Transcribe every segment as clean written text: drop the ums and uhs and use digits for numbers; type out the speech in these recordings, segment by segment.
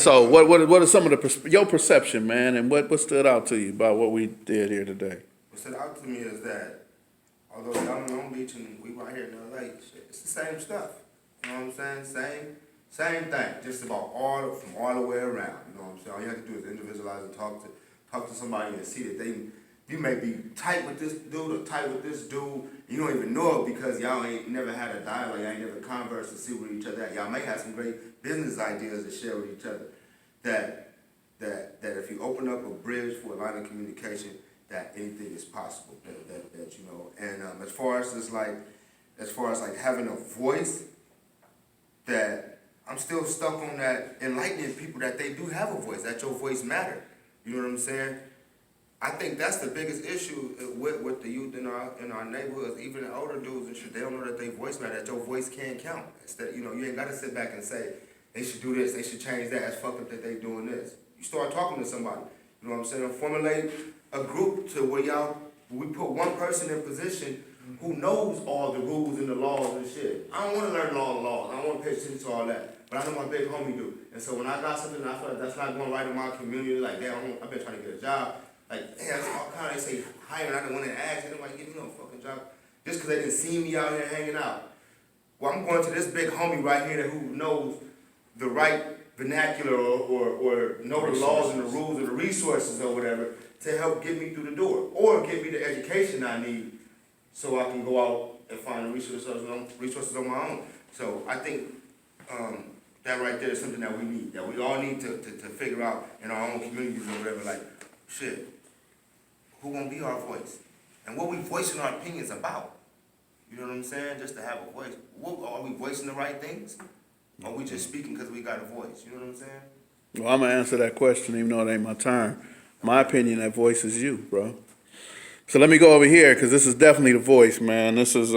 So what are some of your perception, man, and what stood out to you about what we did here today? What stood out to me is that although y'all in Long Beach and we right here in LA, shit, it's the same stuff. You know what I'm saying? Same thing, just about from all the way around. You know what I'm saying? All you have to do is individualize and talk to somebody and see that you may be tight with this dude or tight with this dude. You don't even know it because y'all ain't never had a dialogue, y'all ain't never conversed to see where each other at. Y'all may have some great business ideas to share with each other. That if you open up a bridge for a line of communication, that anything is possible. That you know. And as far as having a voice, that I'm still stuck on that enlightening people that they do have a voice, that your voice matter. You know what I'm saying? I think that's the biggest issue with the youth in our neighborhoods, even the older dudes and shit. They don't know that their voice matter, that your voice can count. Instead, you ain't gotta sit back and say they should do this, they should change that. It's fucked up that they doing this. You start talking to somebody. You know what I'm saying? Formulate a group to where we put one person in position who knows all the rules and the laws and shit. I don't want to learn all the laws. I don't want to pay attention to all that. But I know my big homie do. And so when I got something I feel like that's not going right in my community, like, damn, I've been trying to get a job. Like, damn, that's all kind of, they say hire, and I didn't want to ask anybody give me no fucking job. Just because they didn't see me out here hanging out. Well, I'm going to this big homie right here who knows the right vernacular or know the laws and the rules or the resources or whatever to help get me through the door. Or give me the education I need so I can go out and find the resources on my own. So I think that right there is something that we need, that we all need to figure out in our own communities or whatever, like, shit, who gonna be our voice? And what we voicing our opinions about? You know what I'm saying? Just to have a voice. Are we voicing the right things? Or are we just speaking because we got a voice? You know what I'm saying? Well, I'm gonna answer that question even though it ain't my turn. My opinion, that voice is you, bro. So let me go over here because this is definitely the voice, man. This is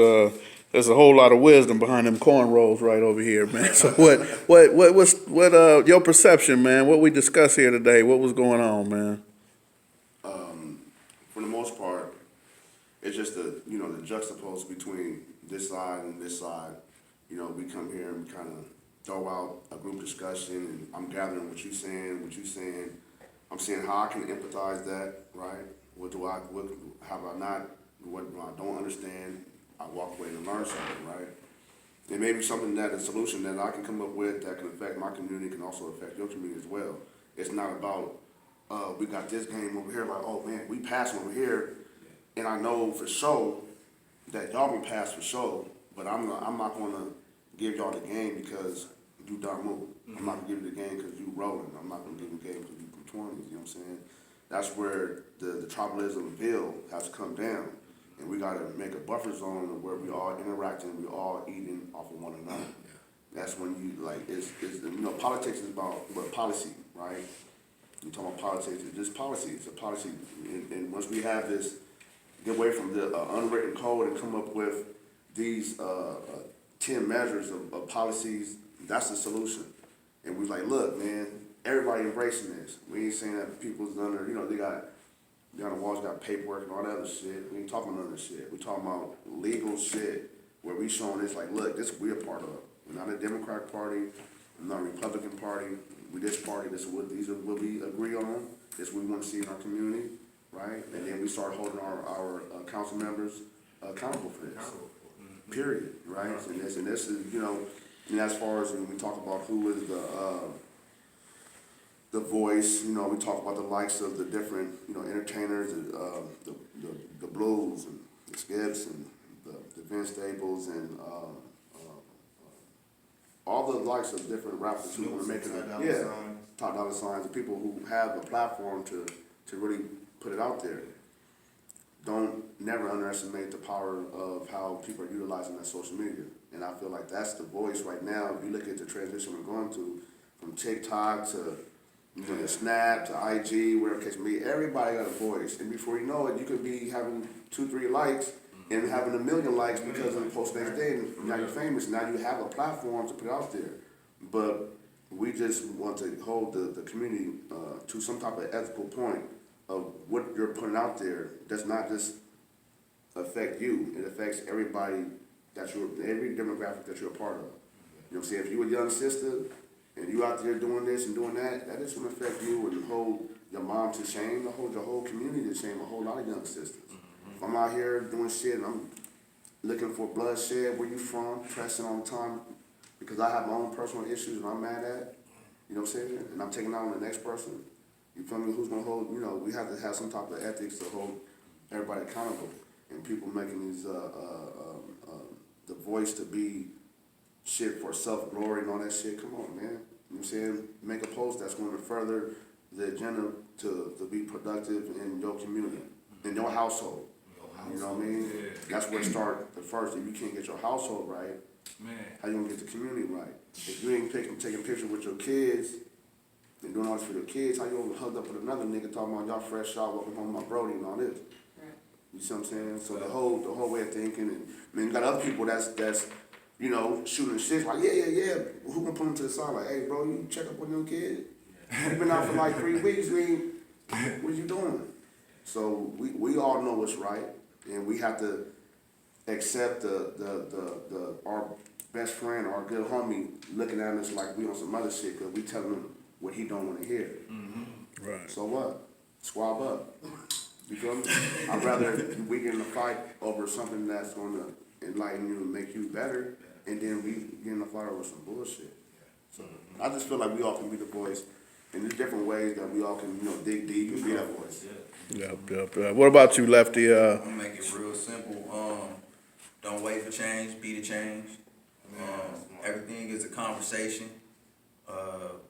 there's a whole lot of wisdom behind them cornrows right over here, man. So what your perception, man? What we discussed here today? What was going on, man? For the most part, it's just the juxtapose between this side and this side. We come here and kind of throw out a group discussion, and I'm gathering what you're saying. I'm saying how I can empathize that, right? How do I not? What I don't understand, I walk away and learn something, right? It may be something a solution that I can come up with that can affect my community, can also affect your community as well. It's not about, we got this game over here, like, oh man, we passing over here, and I know for sure that y'all can pass for sure, but I'm not gonna give y'all the game because you done move. I'm not gonna give you the game because you rolling. I'm not gonna give you the game because you from 20s, you know what I'm saying? That's where the tribalism bill has to come down. And we gotta make a buffer zone where we all interacting, we all eating off of one another. That's when you politics is about policy, right? You talk about politics, it's just policy. It's a policy, and once we have this, get away from the unwritten code and come up with these 10 measures of policies, that's the solution. And we like, look, man, everybody embracing this. We ain't saying that people's under, they got on the walls, got paperwork and all that other shit. We ain't talking about other shit. We talking about legal shit where we showing this like, look, this we're a part of. We're not a Democratic Party, we're not a Republican Party. We this party, these are what we agree on. This is what we want to see in our community, right? And then we start holding our council members accountable for this. Period, right? And this is, and as far as when we talk about who is the voice, we talk about the likes of the different, entertainers, the Blues and the Skipps and the Vince Staples and all the likes of different rappers who want to make it, top dollar signs, and people who have a platform to really put it out there. Don't never underestimate the power of how people are utilizing that social media. And I feel like that's the voice right now. If you look at the transition we're going to, from TikTok to Snap to IG, wherever the case may be, everybody got a voice. And before you know it, you could be having 2-3 likes and having 1 million likes because of the post next day, and now you're famous. Now you have a platform to put out there. But we just want to hold the community to some type of ethical point of what you're putting out there does not just affect you. It affects everybody every demographic that you're a part of. You know what I'm saying? If you're a young sister and you out there doing this and doing that, that is gonna affect you and hold your mom to shame, and hold your whole community to shame, a whole lot of young sisters. If I'm out here doing shit and I'm looking for bloodshed, where you from, pressing all the time, because I have my own personal issues and I'm mad at, you know what I'm saying, and I'm taking out on the next person, you feel me, who's gonna hold, you know, we have to have some type of ethics to hold everybody accountable, and people making these, the voice to be shit for self-glory and all that shit, come on, man, you know what I'm saying, make a post that's gonna further the agenda to be productive in your community, in your household. You know what I mean? Yeah. That's where it start the first. If you can't get your household right, Man. how you gonna get the community right? If you ain't taking pictures with your kids and doing all this for your kids, how you gonna hook up with another nigga talking about y'all fresh out, welcome home my Brody and all this? You see what I'm saying? So the whole way of thinking, and I mean, you got other people that's you know, shooting shit like, yeah. Who gonna put them to the side like, hey bro, you check up on your kid? You been out for like 3 weeks, what you doing? So we all know what's right, and we have to accept our best friend, our good homie, looking at us like we on some other shit, cause we telling him what he don't wanna hear. Right. So what? Squab up. You feel me? I'd rather we get in a fight over something that's gonna enlighten you and make you better, and then we get in a fight over some bullshit. So I just feel like we all can be the voice, and there's different ways that we all can, you know, dig deep and be that voice. Yep. What about you, Lefty? I'm gonna make it real simple. Don't wait for change, be the change. Everything is a conversation.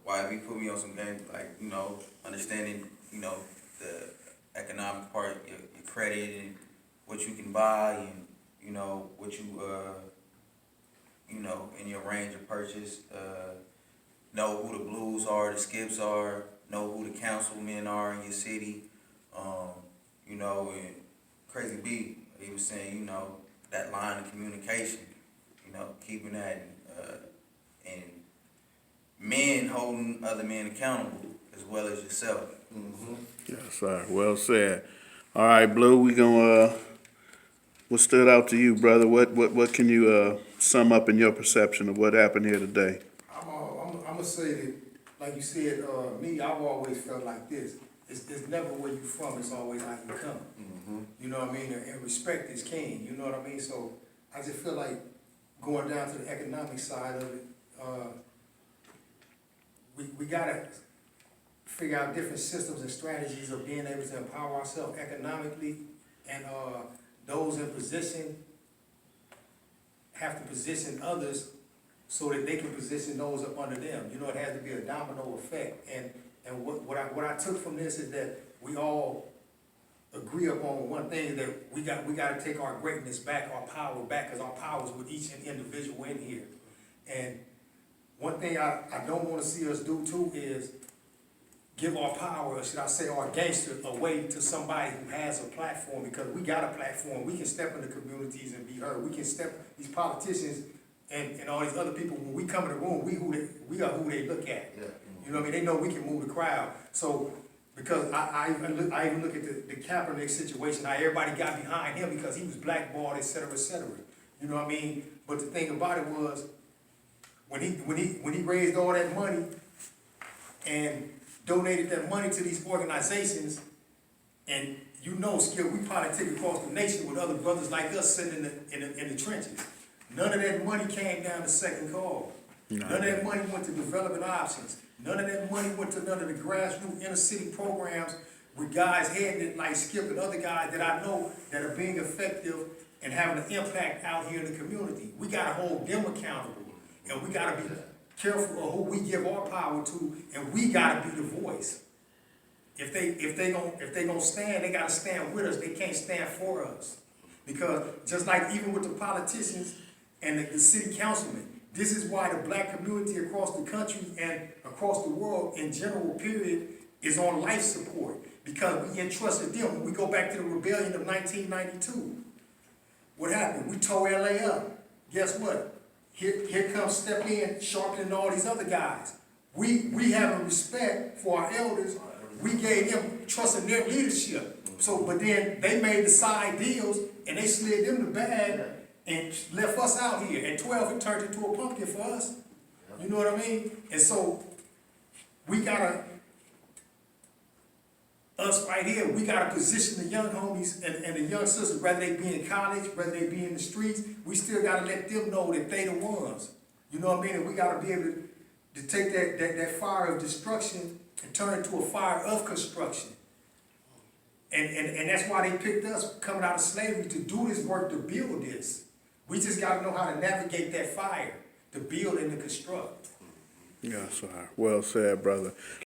Why you put me on some game, like, you know, understanding, you know, the economic part, your credit and what you can buy, and, you know, what you know, in your range of purchase. Know who the Blues are, the Skipps are, know who the councilmen are in your city. You know, and Crazy B, he was saying, you know, that line of communication, you know, keeping that, and men holding other men accountable as well as yourself. Yes, sir. Well said. All right, Blue, we gonna, what stood out to you, brother? What can you, sum up in your perception of what happened here today? I'm gonna say that, like you said, me, I've always felt like this. It's never where you from, it's always how you come. You know what I mean? And respect is king, you know what I mean? So I just feel like going down to the economic side of it, we gotta figure out different systems and strategies of being able to empower ourselves economically, and those in position have to position others so that they can position those up under them. You know, it has to be a domino effect. And what I took from this is that we all agree upon one thing, that we got to take our greatness back, our power back, because our power is with each individual in here. And one thing I don't want to see us do too is give our power, or should I say our gangster, away to somebody who has a platform, because we got a platform. We can step in the communities and be heard. We can step, these politicians and all these other people, when we come in the room, we are who they look at. Yeah. You know what I mean? They know we can move the crowd. So, because I even look at the Kaepernick situation, how everybody got behind him because he was blackballed, et cetera, et cetera. You know what I mean? But the thing about it was, when he raised all that money and donated that money to these organizations, and you know, Skipp, we politic across the nation with other brothers like us sitting in the trenches. None of that money came down to Second Call. None of that money went to development options. None of that money went to none of the grassroots inner city programs with guys heading it like Skipp and other guys that I know that are being effective and having an impact out here in the community. We gotta hold them accountable, and we gotta be careful of who we give our power to, and we gotta be the voice. If they gonna stand, they gotta stand with us. They can't stand for us, because just like even with the politicians and the city councilmen, this is why the black community across the country and across the world in general, period, is on life support, because we entrusted them. When we go back to the rebellion of 1992, what happened? We tore LA up. Guess what? Here comes Step In, Sharpton, and all these other guys. We have a respect for our elders. We gave them trust in their leadership. So, but then they made the side deals and they slid them the bag and left us out here. At 12, it turned into a pumpkin for us. You know what I mean? And so, we gotta, us right here, we gotta position the young homies and the young sisters, whether they be in college, whether they be in the streets, we still gotta let them know that they the ones. You know what I mean? And we gotta be able to take that fire of destruction and turn it to a fire of construction. And that's why they picked us coming out of slavery to do this work, to build this. We just gotta know how to navigate that fire, to build and to construct. Yes, sir. Well said, brother.